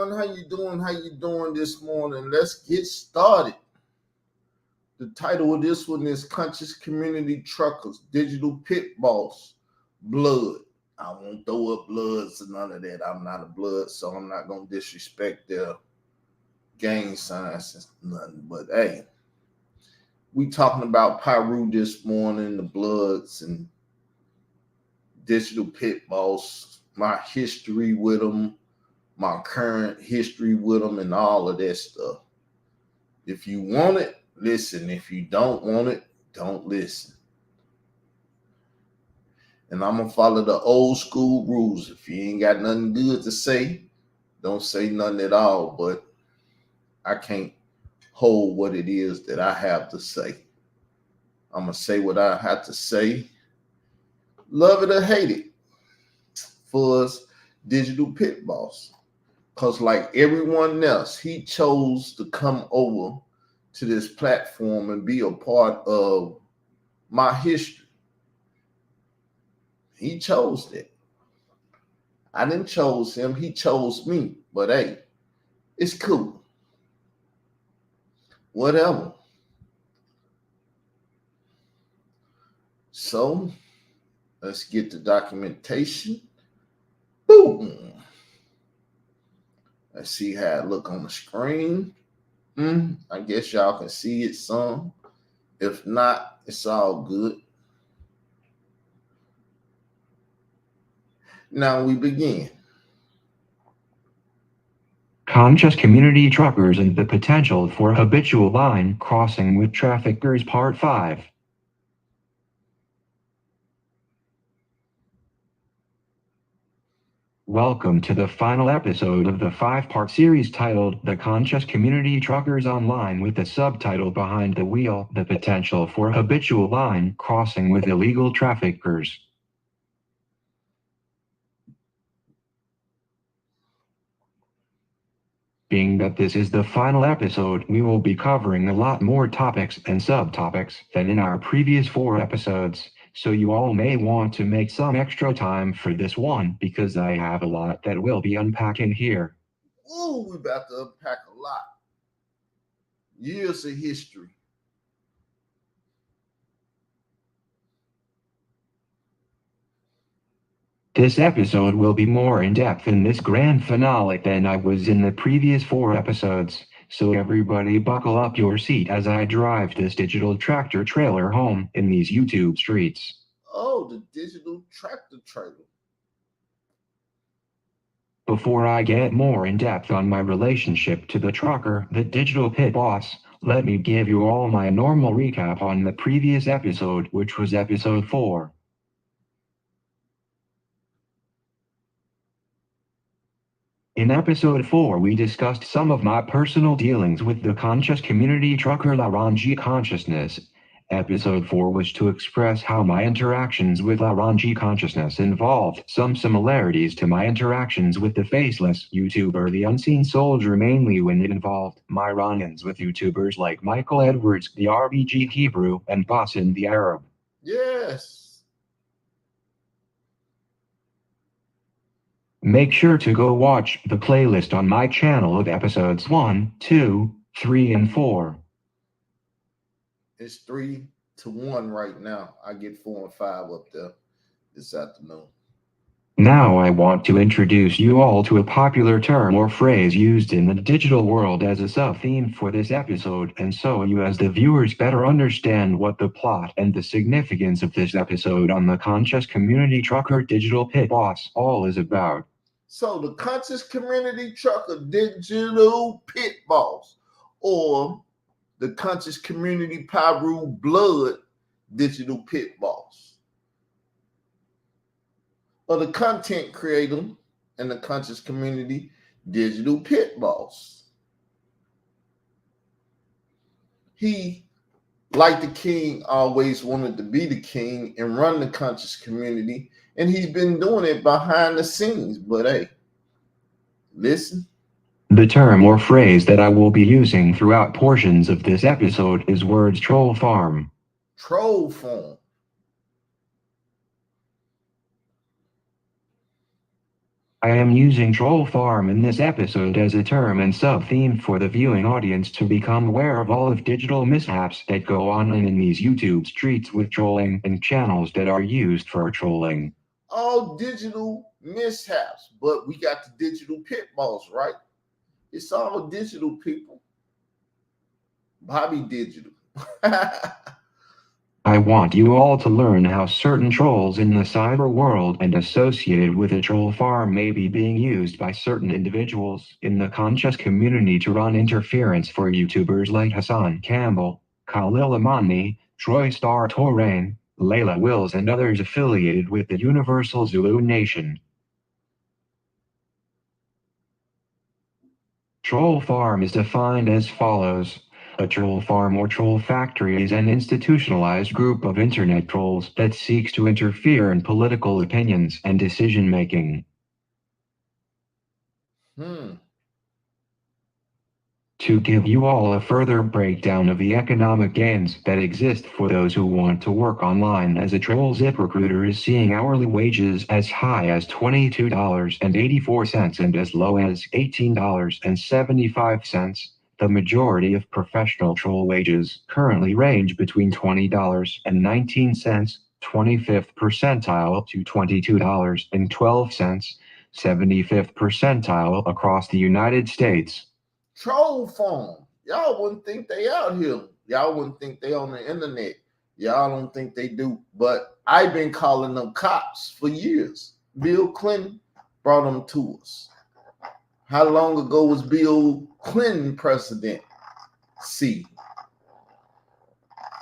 everyone. How you doing? How you doing this morning? Let's get started. The title of this one is Conscious Community Truckers, Digital Pit Boss, Blood. I won't throw up bloods and none of that. I'm not a blood, so I'm not going to disrespect their gang signs and nothing. But hey, we talking about Pyru this morning, the Bloods and Digital Pit Boss, my history with them, my current history with them, and all of that stuff. If you want it, listen. If you don't want it, don't listen. And I'm going to follow the old school rules. If you ain't got nothing good to say, don't say nothing at all. But I can't hold what it is that I have to say. I'm going to say what I have to say. Love it or hate it. For us, Digital Pit Boss. Because like everyone else, he chose to come over to this platform and be a part of my history. He chose that. I didn't chose him. He chose me. But hey, it's cool. Whatever. So, let's get the documentation. Boom. Let's see how it look on the screen. I guess y'all can see it some. If not, it's all good. Now we begin. Conscious Community Truckers and the Potential for Habitual Line Crossing with Traffickers Part 5. Welcome to the final episode of the 5-part series titled The Conscious Community Truckers Online with the subtitle Behind the Wheel, The Potential for Habitual Line Crossing with Illegal Traffickers. Being that this is the final episode, we will be covering a lot more topics and subtopics than in our previous 4 episodes. So you all may want to make some extra time for this one because I have a lot that we'll be unpacking here. Ooh, we're about to unpack a lot. Years of history. This episode will be more in-depth in this grand finale than I was in the previous 4 episodes. So everybody buckle up your seat as I drive this digital tractor trailer home in these YouTube streets. Oh, the digital tractor trailer. Before I get more in depth on my relationship to the trucker, the digital pit boss, let me give you all my normal recap on the previous episode, which was episode 4. In episode 4 we discussed some of my personal dealings with the conscious community trucker Laranji consciousness. Episode 4 was to express how my interactions with Laranji consciousness involved some similarities to my interactions with the faceless YouTuber The Unseen Soldier, mainly when it involved my run-ins with YouTubers like Michael Edwards, the RBG Hebrew, and Bossin the Arab. Yes. Make sure to go watch the playlist on my channel of episodes 1, 2, 3, and 4. It's 3-1 right now. I get 4 and 5 up there this afternoon. Now I want to introduce you all to a popular term or phrase used in the digital world as a sub-theme for this episode, and so you as the viewers better understand what the plot and the significance of this episode on the Conscious Community Trucker Digital Pit Boss all is about. So the Conscious Community Trucker Digital Pit Boss, or the Conscious Community Pyru Blood Digital Pit Boss, or the content creator and the Conscious Community Digital Pit Boss. He, like the king, always wanted to be the king and run the conscious community, and he's been doing it behind the scenes. But hey, listen. The term or phrase that I will be using throughout portions of this episode is words troll farm. Troll farm. I am using troll farm in this episode as a term and sub-theme for the viewing audience to become aware of all of digital mishaps that go on in these YouTube streets with trolling and channels that are used for trolling. All digital mishaps, but we got the digital pit balls, right? It's all digital, people. Bobby digital. I want you all to learn how certain trolls in the cyber world and associated with a troll farm may be being used by certain individuals in the conscious community to run interference for YouTubers like Hassan Campbell, Khalil Amani, Troy Star Torrain, Layla Wills and others affiliated with the Universal Zulu Nation. Troll farm is defined as follows. A troll farm or troll factory is an institutionalized group of internet trolls that seeks to interfere in political opinions and decision-making. To give you all a further breakdown of the economic gains that exist for those who want to work online as a troll, ZipRecruiter is seeing hourly wages as high as $22.84 and as low as $18.75. The majority of professional troll wages currently range between $20.19, 25th percentile, to $22.12, 75th percentile across the United States. Troll farm. Y'all wouldn't think they out here. Y'all wouldn't think they on the internet. Y'all don't think they do. But I've been calling them cops for years. Bill Clinton brought them to us. How long ago was Bill Clinton president? See,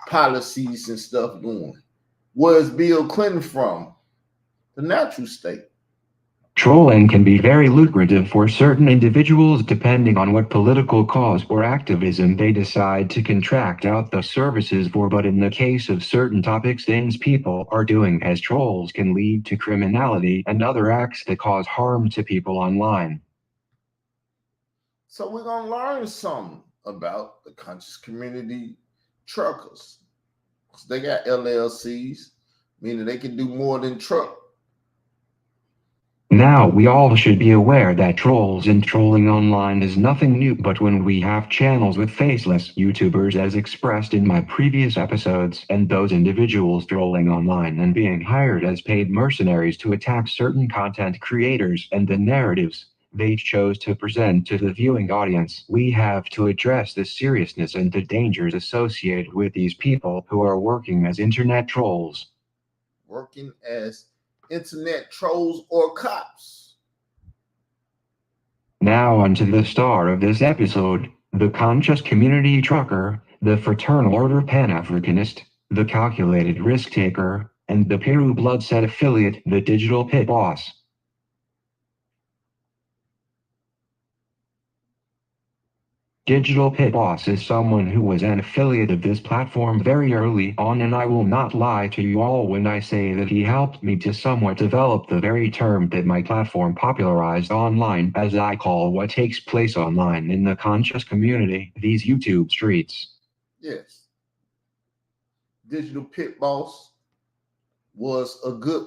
policies and stuff going. Where's Bill Clinton from? The natural state. Trolling can be very lucrative for certain individuals depending on what political cause or activism they decide to contract out the services for, but in the case of certain topics, things people are doing as trolls can lead to criminality and other acts that cause harm to people online. So we're going to learn something about the conscious community truckers. They got LLCs, meaning they can do more than truck. Now we all should be aware that trolls and trolling online is nothing new, but when we have channels with faceless YouTubers as expressed in my previous episodes, and those individuals trolling online and being hired as paid mercenaries to attack certain content creators and the narratives they chose to present to the viewing audience, we have to address the seriousness and the dangers associated with these people who are working as internet trolls. Working as internet trolls or cops. Now onto the star of this episode, the conscious community trucker, the fraternal order Pan-Africanist, the calculated risk taker, and the Peru Bloodset affiliate, the digital pit boss. Digital Pit Boss is someone who was an affiliate of this platform very early on, and I will not lie to you all when I say that he helped me to somewhat develop the very term that my platform popularized online, as I call what takes place online in the conscious community, these YouTube streets. Yes. Digital Pit Boss was a good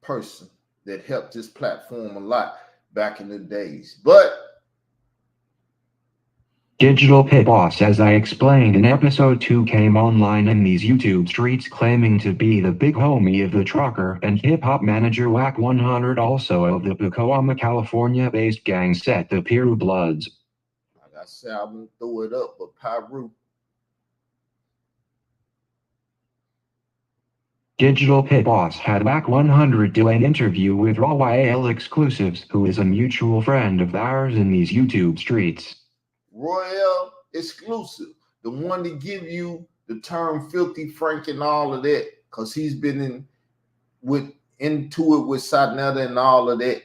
person that helped this platform a lot back in the days. But Digital Pit Boss, as I explained in episode 2, came online in these YouTube streets claiming to be the big homie of the trucker and hip-hop manager Whack 100, also of the Pacoima, California-based gang set the Peru Bloods. Like I said, I won't throw it up, but Peru. Digital Pit Boss had Whack 100 do an interview with Raw YL Exclusives, who is a mutual friend of ours in these YouTube streets. Royal Exclusive, the one to give you the term Filthy Frank and all of that, because he's been into it with Satnetta and all of that.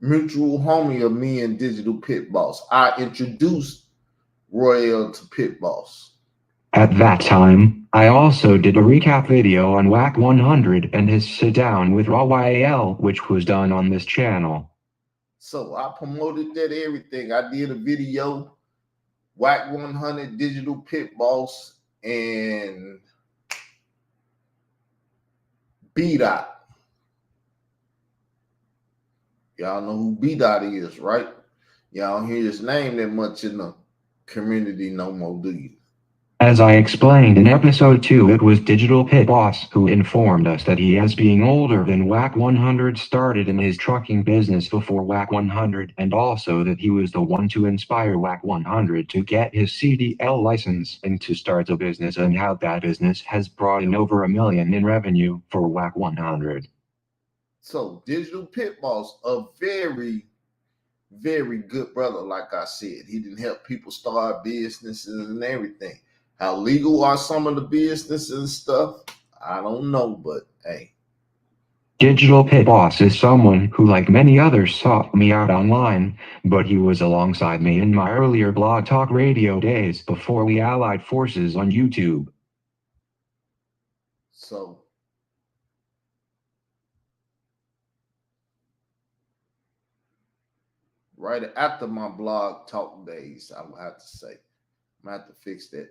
Mutual homie of me and Digital Pit Boss. I introduced Royal to Pit Boss. At that time, I also did a recap video on Whack 100 and his sit down with Raw YL, which was done on this channel. So I promoted that everything. I did a video, Whack 100, Digital Pit Boss, and B-Dot. Y'all know who B Dot is, right? Y'all don't hear his name that much in the community no more, do you? As I explained in episode 2, it was Digital Pit Boss who informed us that he, as being older than WAC 100, started in his trucking business before WAC 100, and also that he was the one to inspire WAC 100 to get his CDL license and to start a business, and how that business has brought in over $1 million in revenue for WAC 100. So Digital Pit Boss, a very, very good brother, like I said. He didn't help people start businesses and everything. How legal are some of the businesses and stuff? I don't know, but hey. Digital Pit Boss is someone who, like many others, sought me out online, but he was alongside me in my earlier blog talk radio days before we allied forces on YouTube. So right after my blog talk days, I would have to say, I'm gonna have to fix that.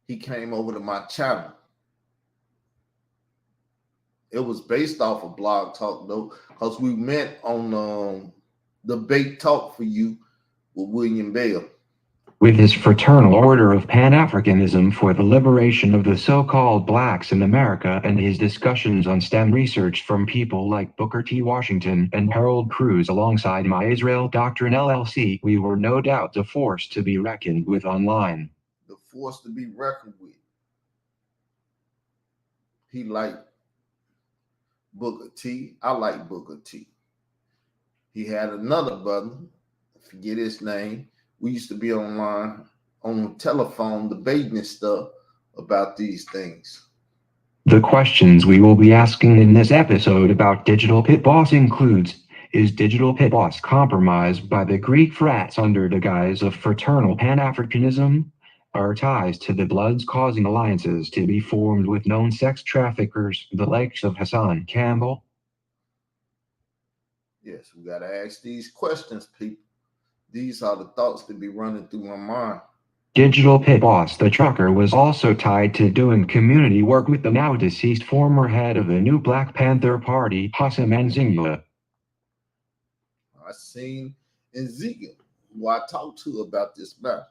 He came over to my channel. It was based off of blog talk though, because we met on Debate Talk for You with William Bell. With his fraternal order of Pan-Africanism for the liberation of the so-called blacks in America, and his discussions on STEM research from people like Booker T. Washington and Harold Cruz alongside my Israel Doctrine LLC, we were no doubt a force to be reckoned with online. The force to be reckoned with. He liked Booker T. I like Booker T. He had another brother, forget his name. We used to be online on the telephone debating and stuff about these things. The questions we will be asking in this episode about Digital Pit Boss includes: is Digital Pit Boss compromised by the Greek frats under the guise of fraternal Pan-Africanism? Are ties to the Bloods causing alliances to be formed with known sex traffickers, the likes of Hassan Campbell? Yes, we got to ask these questions, people. These are the thoughts that be running through my mind. Digital Pit Boss the trucker was also tied to doing community work with the now deceased former head of the new Black Panther Party, Hassan Manzinga. I seen Ezekiel, who I talked to about this matter.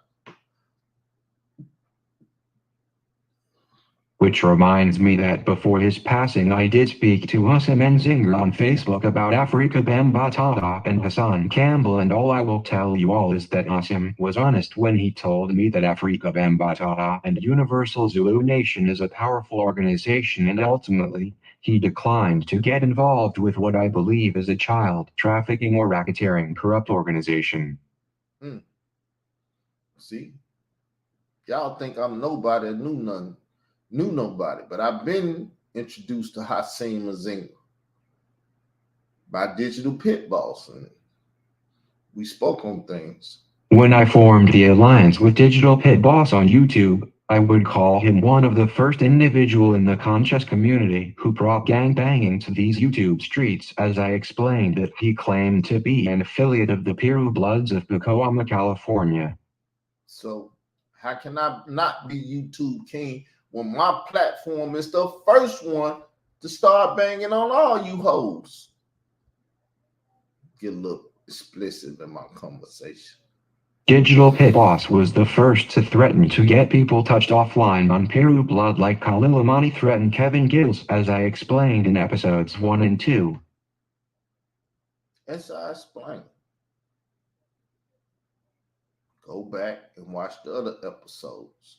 Which reminds me that before his passing I did speak to Hassan Manzinga on Facebook about Afrika Bambaataa and Hassan Campbell, and all I will tell you all is that Hassan was honest when he told me that Afrika Bambaataa and Universal Zulu Nation is a powerful organization, and ultimately, he declined to get involved with what I believe is a child trafficking or racketeering corrupt organization. See, y'all think I'm nobody that knew nobody, but I've been introduced to Hassan Manzinga by Digital Pit Boss, and we spoke on things. When I formed the alliance with Digital Pit Boss on YouTube, I would call him one of the first individual in the conscious community who brought gangbanging to these YouTube streets, as I explained that he claimed to be an affiliate of the Piru Bloods of Pacoima, California. So how can I not be YouTube king when my platform is the first one to start banging on all you hoes? Get a little explicit in my conversation. Digital Pit Boss was the first to threaten to get people touched offline on Piru Blood, like Khalil Amani threatened Kevin Gills, as I explained in episodes 1 and 2. As I explained. Go back and watch the other episodes.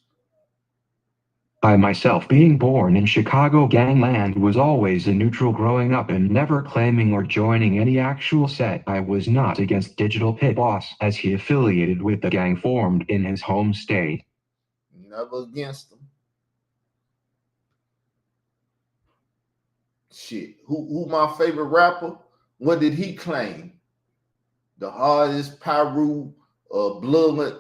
I myself, being born in Chicago gangland, was always a neutral growing up and never claiming or joining any actual set. I was not against Digital Pit Boss, as he affiliated with the gang formed in his home state. Never against them. Shit. Who my favorite rapper? What did he claim? The hardest Piru blood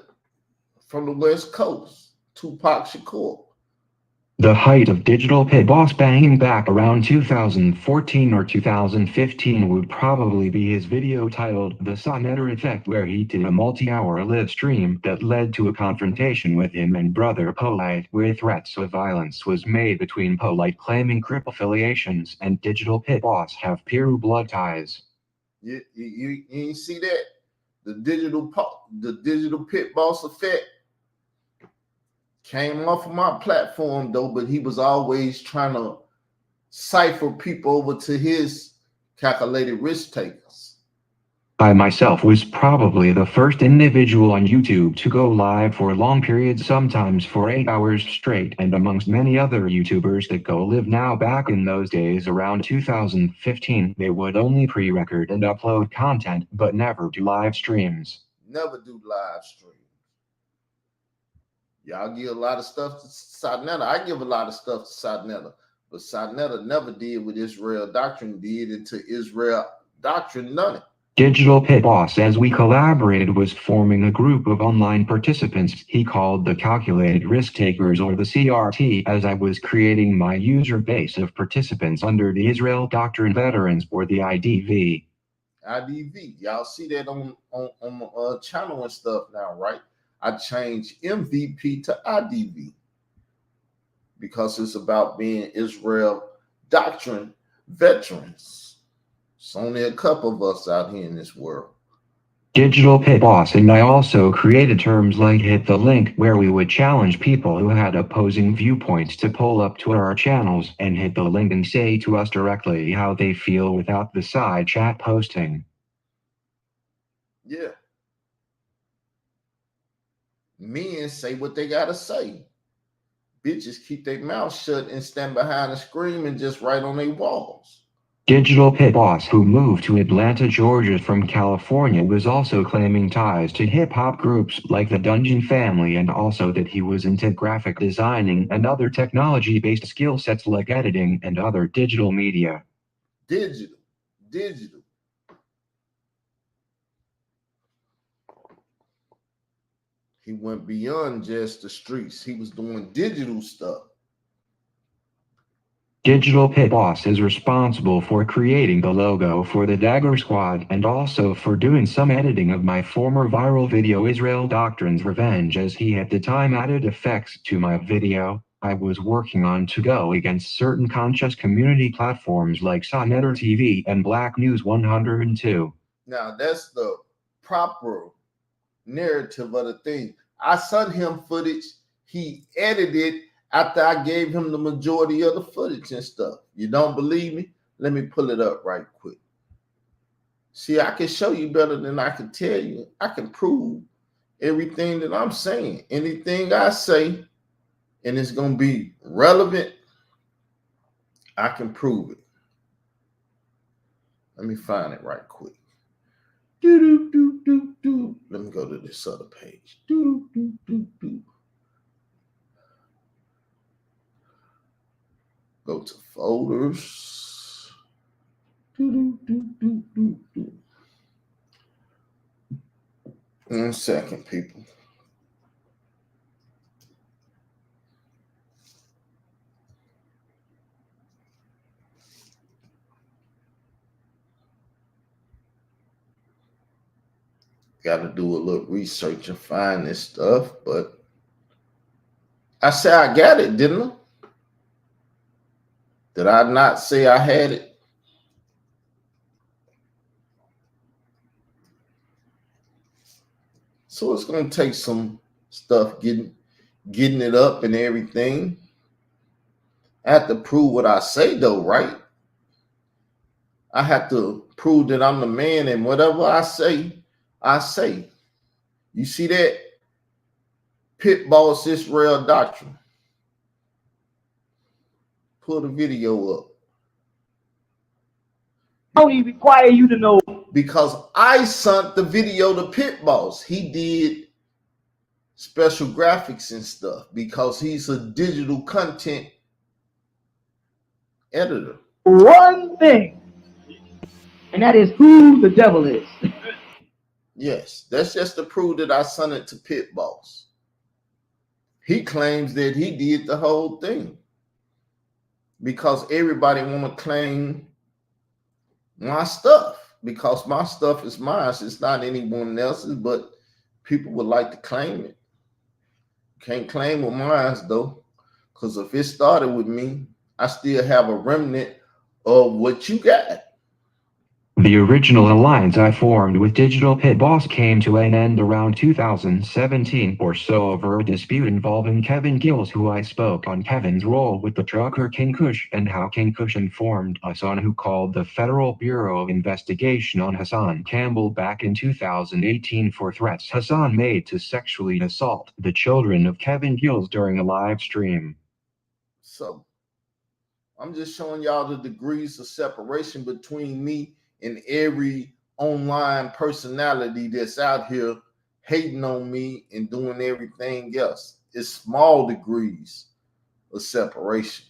from the West Coast, Tupac Shakur. The height of digital pit boss banging back around 2014 or 2015 would probably be his video titled The Sonnetter Effect, where he did a multi-hour live stream that led to a confrontation with him and brother Polite, where threats of violence was made between Polite claiming Crip affiliations and digital pit boss have Peru blood ties. You see that? The digital pit boss effect came off of my platform though, but he was always trying to cipher people over to his calculated risk takers. I myself was probably the first individual on YouTube to go live for long periods, sometimes for 8 hours straight, and amongst many other YouTubers that go live now. Back in those days around 2015, they would only pre-record and upload content, but never do live streams. Never do live streams. Y'all give a lot of stuff to Sonnetter. I give a lot of stuff to Sonnetter, but Sonnetter never did what Israel Doctrine did until Israel Doctrine done it. Digital Pit Boss, as we collaborated, was forming a group of online participants he called the Calculated Risk Takers, or the CRT, as I was creating my user base of participants under the Israel Doctrine Veterans, or the IDV. IDV, y'all see that on my channel and stuff now, right? I changed MVP to IDV because it's about being Israel Doctrine veterans. It's only a couple of us out here in this world. Digital Pit Boss and I also created terms like Hit the Link, where we would challenge people who had opposing viewpoints to pull up to our channels and hit the link and say to us directly how they feel without the side chat posting. Yeah. Men say what they gotta say. Bitches keep their mouth shut and stand behind a screen and just write on their walls. Digital Pit Boss, who moved to Atlanta, Georgia from California, was also claiming ties to hip-hop groups like the Dungeon Family, and also that he was into graphic designing and other technology-based skill sets like editing and other digital media. Digital. He went beyond just the streets. He was doing digital stuff. Digital Pit Boss is responsible for creating the logo for the Dagger Squad and also for doing some editing of my former viral video Israel Doctrine's Revenge, as he at the time added effects to my video I was working on to go against certain conscious community platforms like Sonnetter TV and Black News 102. Now that's the proper narrative of the thing. I sent him footage. He edited after I gave him the majority of the footage and stuff. You don't believe me? Let me pull it up right quick. See, I can show you better than I can tell you. I can prove everything that I'm saying. Anything I say, and it's going to be relevant, I can prove it. Let me find it right quick. Let me go to this other page. Go to folders. 1 second, people. Got to do a little research and find this stuff, but I said I got it, didn't I? Did I not say I had it? So it's going to take some stuff getting it up and everything. I have to prove what I say, though, right? I have to prove that I'm the man, and whatever I say, I say. You see that? Pit Boss Israel Doctrine. Pull the video up. I don't even require you to know. Because I sent the video to Pit Boss. He did special graphics and stuff because he's a digital content editor. One thing, and that is who the devil is. Yes, that's just to prove that I sent it to Pit Boss. He claims that he did the whole thing. because everybody want to claim my stuff, because my stuff is mine. It's not anyone else's, but people would like to claim it. Can't claim with mine though, because if it started with me, I still have a remnant of what you got. The original alliance I formed with Digital Pit Boss came to an end around 2017 or so over a dispute involving Kevin Gills, who I spoke on Kevin's role with the trucker King Kush and how King Kush informed Hassan, who called the Federal Bureau of Investigation on Hassan Campbell back in 2018 for threats Hassan made to sexually assault the children of Kevin Gills during a live stream. So I'm just showing y'all the degrees of separation between me and every online personality that's out here hating on me and doing everything else. It's small degrees of separation.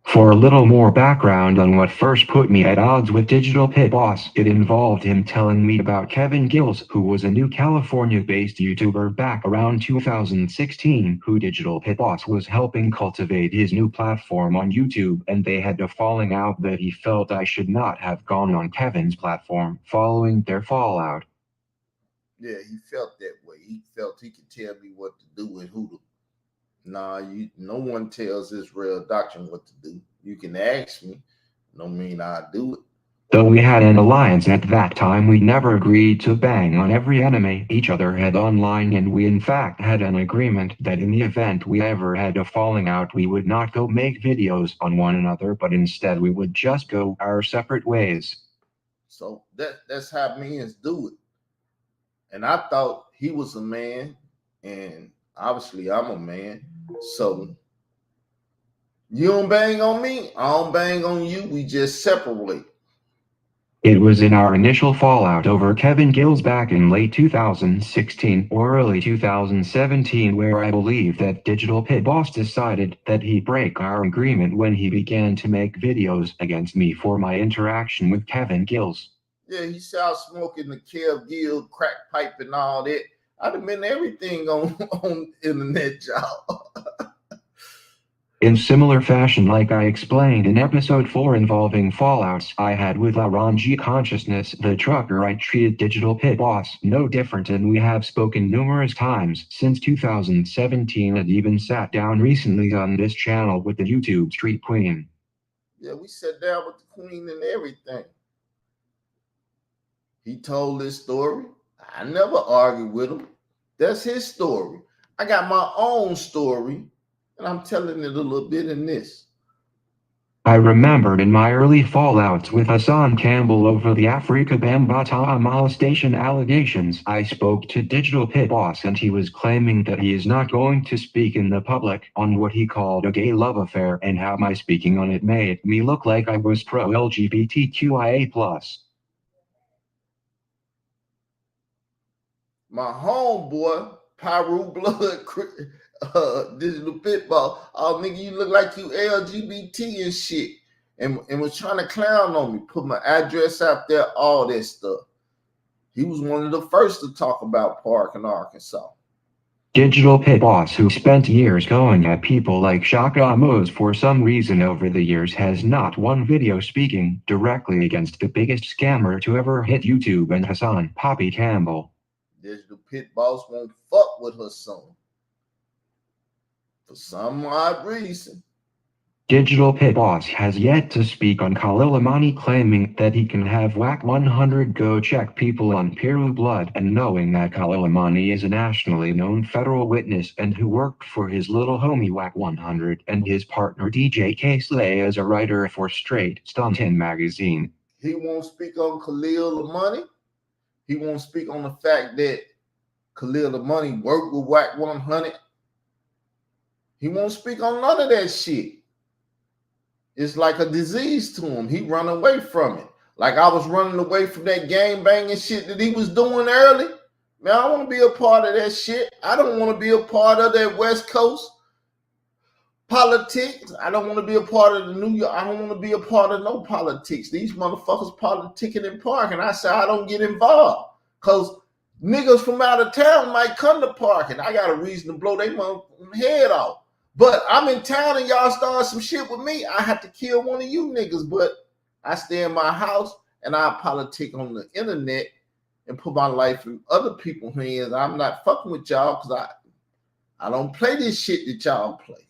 For a little more background on what first put me at odds with Digital Pit Boss, it involved him telling me about Kevin Gills, who was a new California-based YouTuber back around 2016, who Digital Pit Boss was helping cultivate his new platform on YouTube, and they had a falling out that he felt I should not have gone on Kevin's platform following their fallout. Yeah, he felt that way. He felt he could tell me what to do and who to. Nah, no one tells Israel doctrine what to do. You can ask me. Don't mean I do it. Though we had an alliance at that time, we never agreed to bang on every enemy each other had online, and we in fact had an agreement that in the event we ever had a falling out, we would not go make videos on one another, but instead we would just go our separate ways. So that's how men do it. And I thought he was a man, and obviously I'm a man. So you don't bang on me, I don't bang on you. We just separate. It was in our initial fallout over Kevin Gills back in late 2016 or early 2017 where I believe that Digital Pit Boss decided that he'd break our agreement when he began to make videos against me for my interaction with Kevin Gills. Yeah, he started smoking the Kev Gill crack pipe and all that. I'd have been everything on internet, y'all. In similar fashion, like I explained in episode 4 involving fallouts I had with Laranji Consciousness, the trucker, I treated Digital Pit Boss no different, and we have spoken numerous times since 2017 and even sat down recently on this channel with the YouTube Street Queen. Yeah, we sat down with the queen and everything. He told this story. I never argued with him. That's his story. I got my own story, and I'm telling it a little bit in this. I remembered in my early fallouts with Hassan Campbell over the Afrika Bambaataa molestation allegations, I spoke to Digital Pit Boss, and he was claiming that he is not going to speak in the public on what he called a gay love affair, and how my speaking on it made me look like I was pro-LGBTQIA+. My homeboy, Pyru Blood, Digital Pit Boss, oh nigga, you look like you LGBT and shit, and was trying to clown on me, put my address out there, all that stuff. He was one of the first to talk about Park in Arkansas. Digital Pit Boss, who spent years going at people like Shaka Mose for some reason over the years, has not one video speaking directly against the biggest scammer to ever hit YouTube and Hassan Poppy Campbell. Digital Pit Boss won't fuck with her son for some odd reason. Digital Pit Boss has yet to speak on Khalil Amani, claiming that he can have WAC 100 go check people on Piru Blood, and knowing that Khalil Amani is a nationally known federal witness and who worked for his little homie WAC 100 and his partner DJ K-Slay as a writer for Straight Stuntin magazine. He won't speak on Khalil Amani. He won't speak on the fact that Khalil Amani worked with WAC 100. He won't speak on none of that shit. It's like a disease to him. He run away from it. Like I was running away from that gang banging shit that he was doing early. Man, I want to be a part of that shit. I don't want to be a part of that West Coast politics. I don't want to be a part of the New York. I don't want to be a part of no politics. These motherfuckers politicking in Park, and I say I don't get involved because niggas from out of town might come to Park, and I got a reason to blow their head off. But I'm in town and y'all start some shit with me, I have to kill one of you niggas. But I stay in my house and I politic on the internet and put my life in other people's hands. I'm not fucking with y'all because I don't play this shit that y'all play.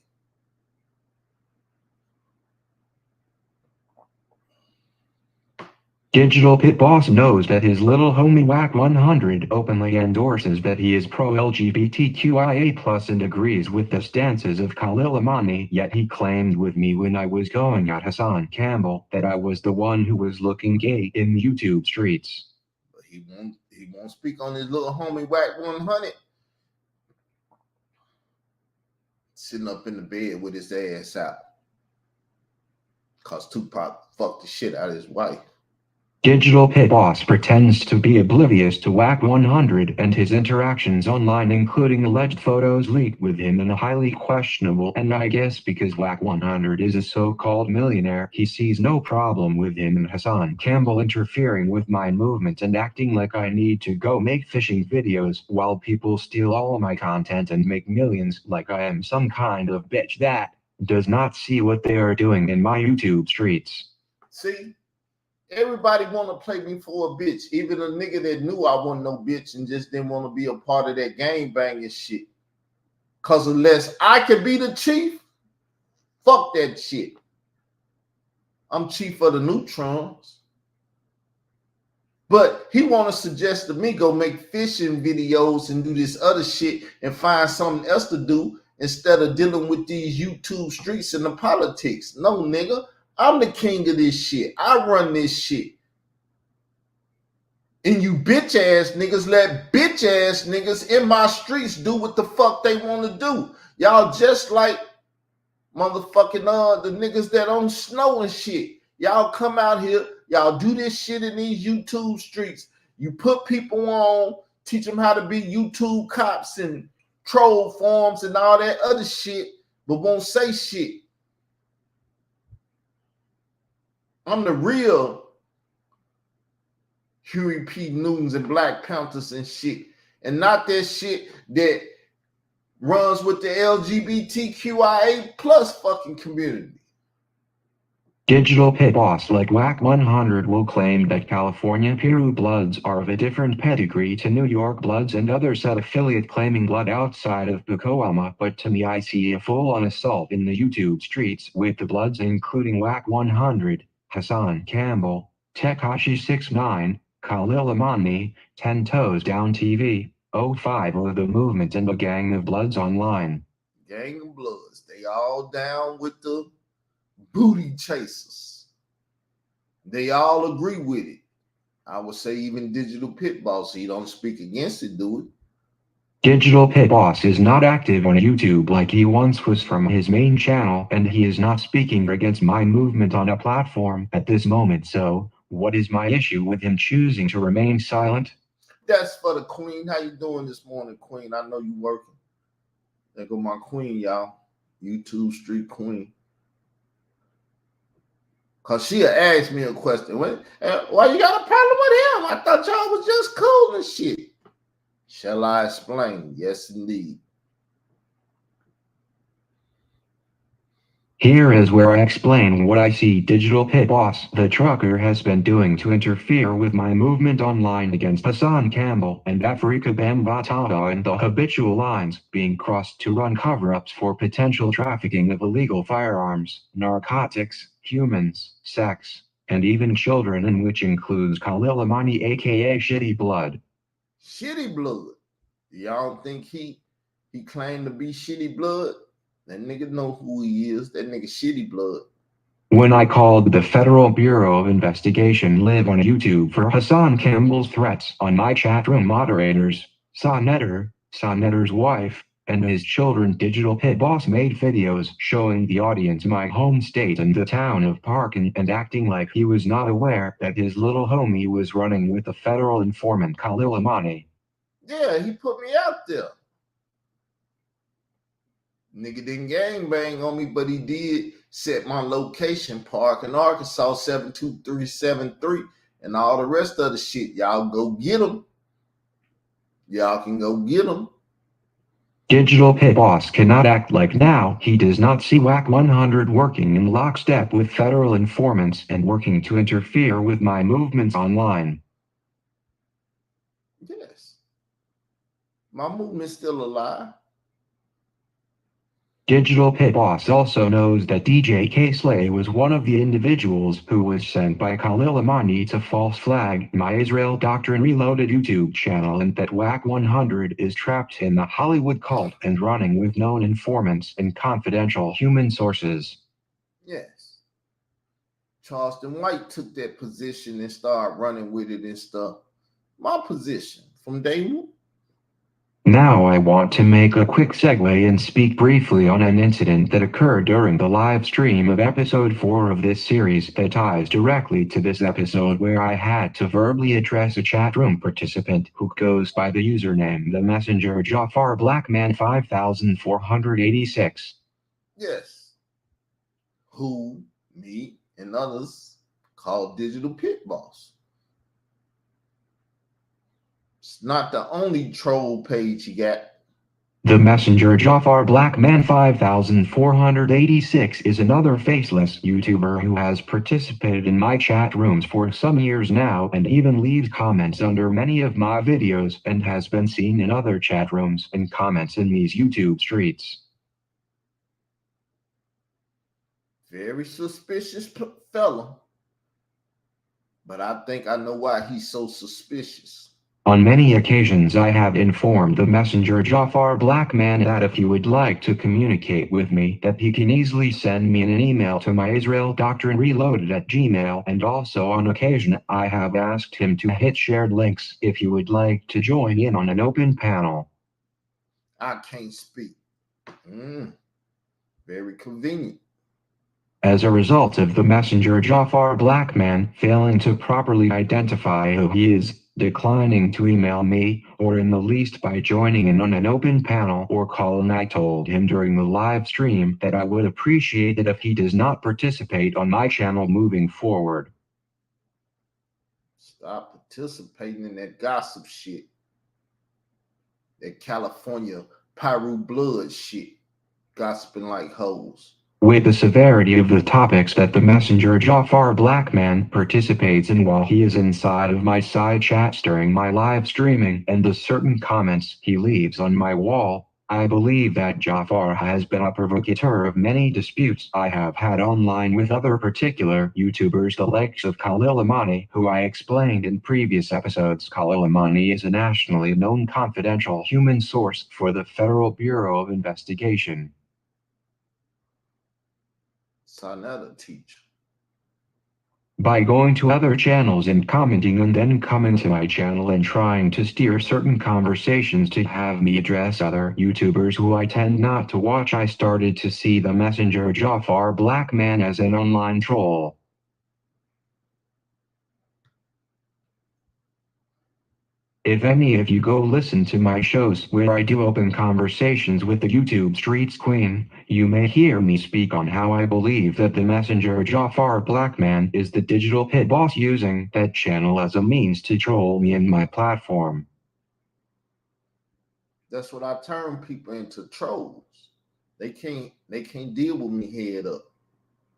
Digital Pit Boss knows that his little homie Whack 100 openly endorses that he is pro-LGBTQIA+ and agrees with the stances of Khalil Amani, yet he claimed with me when I was going at Hassan Campbell that I was the one who was looking gay in YouTube streets. But he won't speak on his little homie Whack 100 sitting up in the bed with his ass out. Cause Tupac fucked the shit out of his wife. Digital Pit Boss pretends to be oblivious to Whack 100 and his interactions online, including alleged photos leaked with him in a highly questionable, and I guess because Whack 100 is a so-called millionaire, he sees no problem with him and Hassan Campbell interfering with my movement and acting like I need to go make fishing videos while people steal all my content and make millions like I am some kind of bitch that does not see what they are doing in my YouTube streets. See? Everybody want to play me for a bitch. Even a nigga that knew I wasn't no bitch and just didn't want to be a part of that gang banging shit. Because unless I can be the chief, fuck that shit. I'm chief of the neutrons. But he want to suggest to me go make fishing videos and do this other shit and find something else to do instead of dealing with these YouTube streets and the politics. No, nigga. I'm the king of this shit. I run this shit. And you bitch ass niggas let bitch ass niggas in my streets do what the fuck they want to do. Y'all just like motherfucking the niggas that on snow and shit. Y'all come out here, y'all do this shit in these YouTube streets. You put people on, teach them how to be YouTube cops and troll forums and all that other shit, but won't say shit. I'm the real Huey P. Newtons and Black Panthers and shit. And not that shit that runs with the LGBTQIA+ fucking community. Digital Pit Boss like Whack 100 will claim that California Peru Bloods are of a different pedigree to New York Bloods and other said affiliate claiming blood outside of Pacoima, but to me I see a full-on assault in the YouTube streets with the Bloods including Whack 100, Hassan Campbell, Tekashi 69, Khalil Amani, 10 Toes Down TV, 05 of the movement and a gang of Bloods online. Gang of Bloods, they all down with the booty chasers. They all agree with it. I would say even Digital Pit Boss, he don't speak against it, do it? Digital Pit Boss is not active on YouTube like he once was from his main channel, and he is not speaking against my movement on a platform at this moment, so what is my issue with him choosing to remain silent? That's for the queen. How you doing this morning, queen? I know you working. There go my queen, y'all. YouTube street queen. Because she'll ask me a question. Why you got a problem with him? I thought y'all was just cool and shit. Shall I explain? Yes, indeed. Here is where I explain what I see Digital Pit Boss, the trucker, has been doing to interfere with my movement online against Hassan Campbell and Afrika Bambaataa and the habitual lines being crossed to run cover-ups for potential trafficking of illegal firearms, narcotics, humans, sex, and even children, in which includes Khalil Amani aka Shitty Blood. Shitty Blood. Y'all don't think he claimed to be Shitty Blood? That nigga know who he is. That nigga Shitty Blood. When I called the Federal Bureau of Investigation live on YouTube for Hassan Campbell's threats on my chat room moderators, Sonetter's wife, and his children, Digital Pit Boss made videos showing the audience my home state and the town of Parkin and acting like he was not aware that his little homie was running with the federal informant Khalil Amani. Yeah, he put me out there. Nigga didn't gangbang on me, but he did set my location, Park in Arkansas 72373, and all the rest of the shit. Y'all go get them. Y'all can go get them. Digital Pit Boss cannot act like now he does not see WAC 100 working in lockstep with federal informants and working to interfere with my movements online. Yes. My movement's still alive. Digital Pit Boss also knows that DJ K-Slay was one of the individuals who was sent by Khalil Amani to false flag my Israel Doctrine Reloaded YouTube channel, and that WAC 100 is trapped in the Hollywood cult and running with known informants and confidential human sources. Yes. Charleston White took that position and started running with it and stuff. My position from day one. Now I want to make a quick segue and speak briefly on an incident that occurred during the live stream of episode 4 of this series that ties directly to this episode, where I had to verbally address a chat room participant who goes by the username The Messenger Jafar Blackman 5486. Yes. Who, me, and others call Digital Pit Boss. It's not the only troll page you got. The Messenger Jafar Blackman 5486 is another faceless YouTuber who has participated in my chat rooms for some years now and even leaves comments under many of my videos, and has been seen in other chat rooms and comments in these YouTube streets. Very suspicious fella. But I think I know why he's so suspicious. On many occasions I have informed the Messenger Jafar Blackman that if he would like to communicate with me, that he can easily send me an email to my Israel Doctrine Reloaded at Gmail, and also on occasion I have asked him to hit shared links if he would like to join in on an open panel. I can't speak. Very convenient. As a result of the Messenger Jafar Blackman failing to properly identify who he is, declining to email me, or in the least by joining in on an open panel or call, and I told him during the live stream that I would appreciate it if he does not participate on my channel moving forward. Stop participating in that gossip shit. That California Pyru blood shit. Gossiping like hoes. With the severity of the topics that the Messenger Jafar Blackman participates in while he is inside of my side chats during my live streaming, and the certain comments he leaves on my wall, I believe that Jafar has been a provocateur of many disputes I have had online with other particular YouTubers, the likes of Khalil Amani, who I explained in previous episodes. Khalil Amani is a nationally known confidential human source for the Federal Bureau of Investigation. Sonata teacher. By going to other channels and commenting, and then coming to my channel and trying to steer certain conversations to have me address other YouTubers who I tend not to watch, I started to see the Messenger Jafar Blackman as an online troll. If any of you go listen to my shows where I do open conversations with the YouTube Streets Queen, you may hear me speak on how I believe that the Messenger Jafar Blackman is the digital pit boss using that channel as a means to troll me and my platform. That's what I turn people into, trolls. They can't deal with me head up.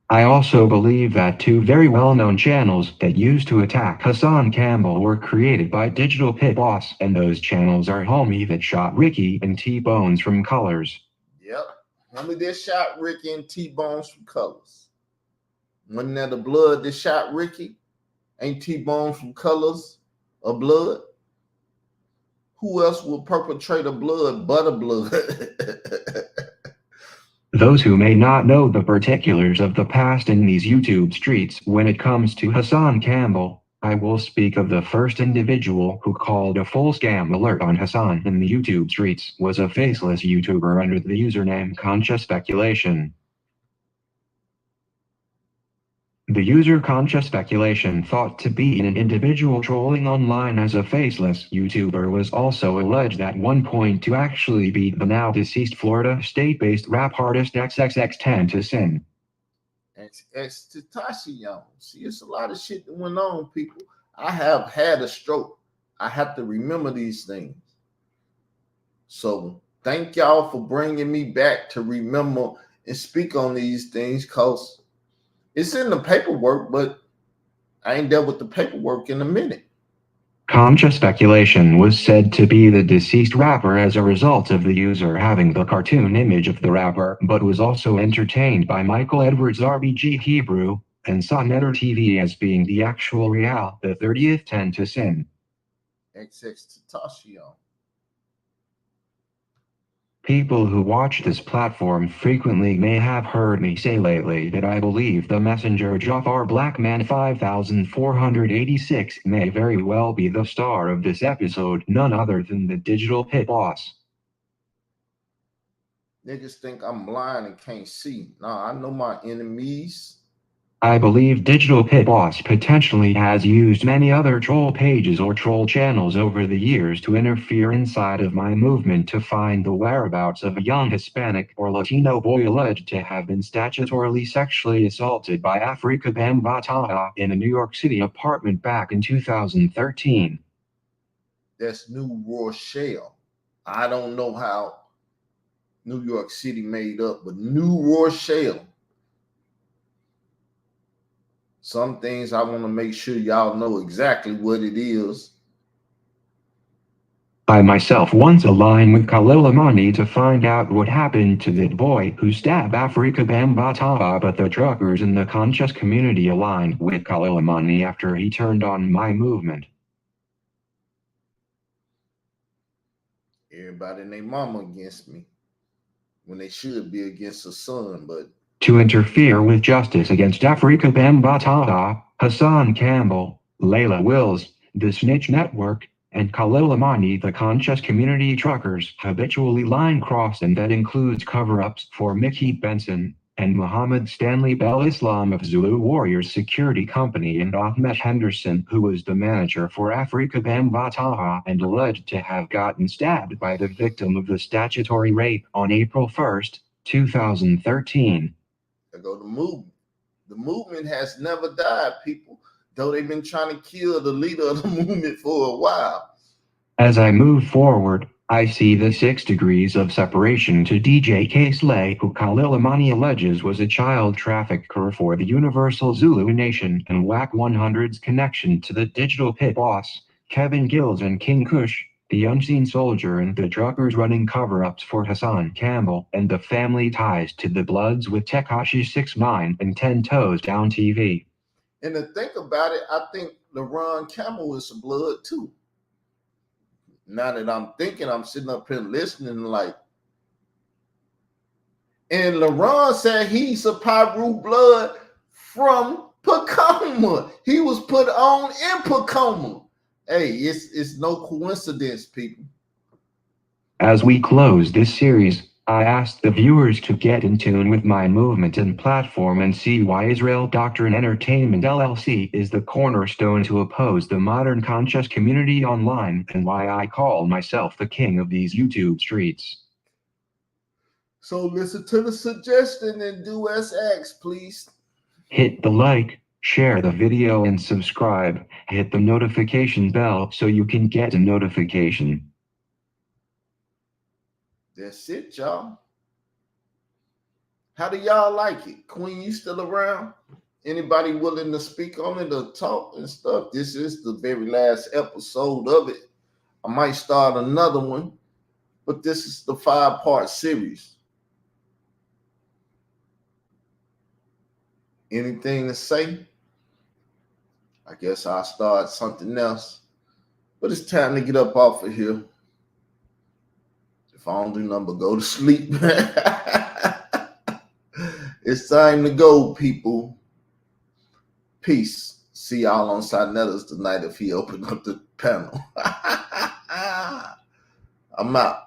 I also believe that two very well-known channels that used to attack Hassan Campbell were created by Digital Pit Boss, and those channels are Homie That Shot Ricky and T-Bones from Colors. Yep, Homie That Shot Ricky and T-Bones from Colors. Wasn't that the blood that shot Ricky? Ain't T-Bones from Colors a blood? Who else will perpetrate a blood but a blood? Those who may not know the particulars of the past in these YouTube streets when it comes to Hassan Campbell, I will speak of the first individual who called a full scam alert on Hassan in the YouTube streets was a faceless YouTuber under the username Conscious Speculation. The user Conscious Speculation thought to be an individual trolling online as a faceless YouTuber was also alleged at one point to actually be the now deceased Florida state-based rap artist XXX10 XXXTentacion. See, it's a lot of shit that went on, people. I have had a stroke. I have to remember these things. So thank y'all for bringing me back to remember and speak on these things, because it's in the paperwork, but I ain't dealt with the paperwork in a minute. Conscious speculation was said to be the deceased rapper as a result of the user having the cartoon image of the rapper, but was also entertained by Michael Edwards' RBG Hebrew and saw Netter TV as being the actual Real the 30th 10 to Sin. XX Tentacion. People who watch this platform frequently may have heard me say lately that I believe the messenger Jafar Blackman 5486 may very well be the star of this episode, none other than the digital pit boss. Niggas think I'm blind and can't see. Nah, I know my enemies. I believe Digital Pit Boss potentially has used many other troll pages or troll channels over the years to interfere inside of my movement to find the whereabouts of a young Hispanic or Latino boy alleged to have been statutorily sexually assaulted by Afrika Bambaataa in a New York City apartment back in 2013. That's New Rochelle. I don't know how New York City made up, but New Rochelle. Some things I want to make sure y'all know exactly what it is. I myself once aligned with Khalil Amani to find out what happened to that boy who stabbed Afrika Bambaataa, but the truckers in the conscious community aligned with Khalil Amani after he turned on my movement. Everybody and their mama against me when they should be against the son, but to interfere with justice against Afrika Bambaataa, Hassan Campbell, Layla Wills, the Snitch Network, and Khalil Amani, the conscious community truckers, habitually line cross, and that includes cover-ups for Mickey Benson and Muhammad Stanley Bell Islam of Zulu Warriors Security Company, and Ahmed Henderson, who was the manager for Afrika Bambaataa and alleged to have gotten stabbed by the victim of the statutory rape on April 1st, 2013. There go the movement. The movement has never died, people, though they've been trying to kill the leader of the movement for a while. As I move forward, I see the 6 degrees of separation to DJ K-Slay, who Khalil Amani alleges was a child trafficker for the Universal Zulu Nation, and WAC 100's connection to the digital pit boss, Kevin Gills, and King Kush, the unseen soldier, and the truckers running cover-ups for Hassan Campbell, and the family ties to the Bloods with Tekashi 6ix9ine and 10 Toes Down TV. And to think about it, I think LaRon Campbell is a blood too. Now that I'm thinking, I'm sitting up here listening like, and LaRon said he's a Pyru blood from Pacoma. He was put on in Pacoma. Hey, it's no coincidence, people. As we close this series, I asked the viewers to get in tune with my movement and platform and see why Israel Doctrine Entertainment LLC is the cornerstone to oppose the modern conscious community online, and why I call myself the king of these YouTube streets. So listen to the suggestion and do as asked, please. Hit the like, share the video, and subscribe. Hit the notification bell so you can get a notification. That's it, y'all. How do y'all like it? Queen, you still around? Anybody willing to speak on it or talk and stuff? This is the very last episode of it. I might start another one, but this is the 5-part series. Anything to say? I guess I'll start something else. But it's time to get up off of here. If I don't do nothing but go to sleep. It's time to go, people. Peace. See y'all on Sinetta's tonight if he opened up the panel. I'm out.